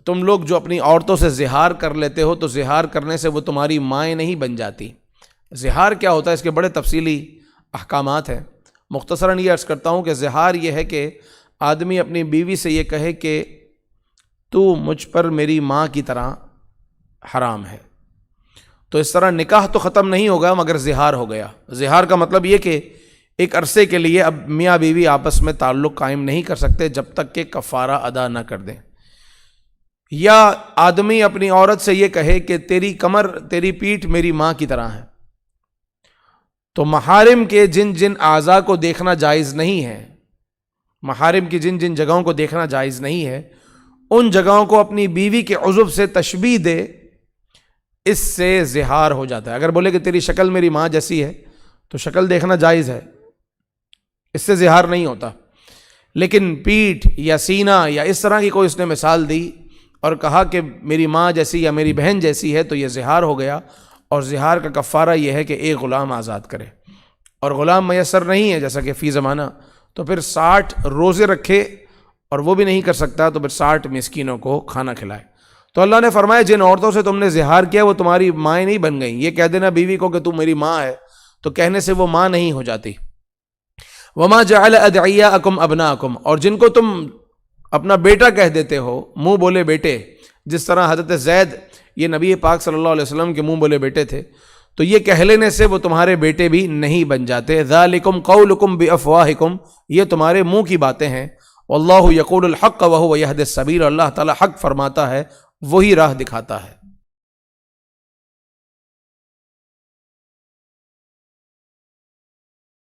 تم لوگ جو اپنی عورتوں سے زہار کر لیتے ہو تو زہار کرنے سے وہ تمہاری مائیں نہیں بن جاتی۔ زہار کیا ہوتا ہے، اس کے بڑے تفصیلی احکامات ہیں۔ مختصراً یہ عرض کرتا ہوں کہ زہار یہ ہے کہ آدمی اپنی بیوی سے یہ کہے کہ تو مجھ پر میری ماں کی طرح حرام ہے، تو اس طرح نکاح تو ختم نہیں ہوگا مگر زہار ہو گیا۔ زہار کا مطلب یہ کہ ایک عرصے کے لیے اب میاں بیوی آپس میں تعلق قائم نہیں کر سکتے جب تک کہ کفارہ ادا نہ کر دیں۔ یا آدمی اپنی عورت سے یہ کہے کہ تیری کمر، تیری پیٹھ میری ماں کی طرح ہے، تو محارم کے جن جن اعضاء کو دیکھنا جائز نہیں ہے، محارم کی جن جن جگہوں کو دیکھنا جائز نہیں ہے، ان جگہوں کو اپنی بیوی کے عضو سے تشبیہ دے، اس سے زہار ہو جاتا ہے۔ اگر بولے کہ تیری شکل میری ماں جیسی ہے تو شکل دیکھنا جائز ہے، اس سے زہار نہیں ہوتا۔ لیکن پیٹھ یا سینہ یا اس طرح کی کوئی اس نے مثال دی اور کہا کہ میری ماں جیسی یا میری بہن جیسی ہے، تو یہ زہار ہو گیا، اور زہار کا کفارہ یہ ہے کہ ایک غلام آزاد کرے، اور غلام میسر نہیں ہے جیسا کہ فی زمانہ، تو پھر 60 روزے رکھے، اور وہ بھی نہیں کر سکتا تو پھر 60 مسکینوں کو کھانا کھلائے۔ تو اللہ نے فرمایا جن عورتوں سے تم نے زہار کیا وہ تمہاری مائیں نہیں بن گئیں۔ یہ کہہ دینا بیوی کو کہ تو میری ماں ہے، تو کہنے سے وہ ماں نہیں ہو جاتی۔ وما جعل ادعیاءکم ابناءکم، اور جن کو تم اپنا بیٹا کہہ دیتے ہو، منہ بولے بیٹے، جس طرح حضرت زید یہ نبی پاک صلی اللہ علیہ وسلم کے منہ بولے بیٹے تھے، تو یہ کہہ لینے سے وہ تمہارے بیٹے بھی نہیں بن جاتے۔ ذالکم قولکم بافواہکم، یہ تمہارے منہ کی باتیں ہیں۔ واللہ یقول الحق وہو یہدی السبیل، اللہ تعالی حق فرماتا ہے، وہی راہ دکھاتا ہے۔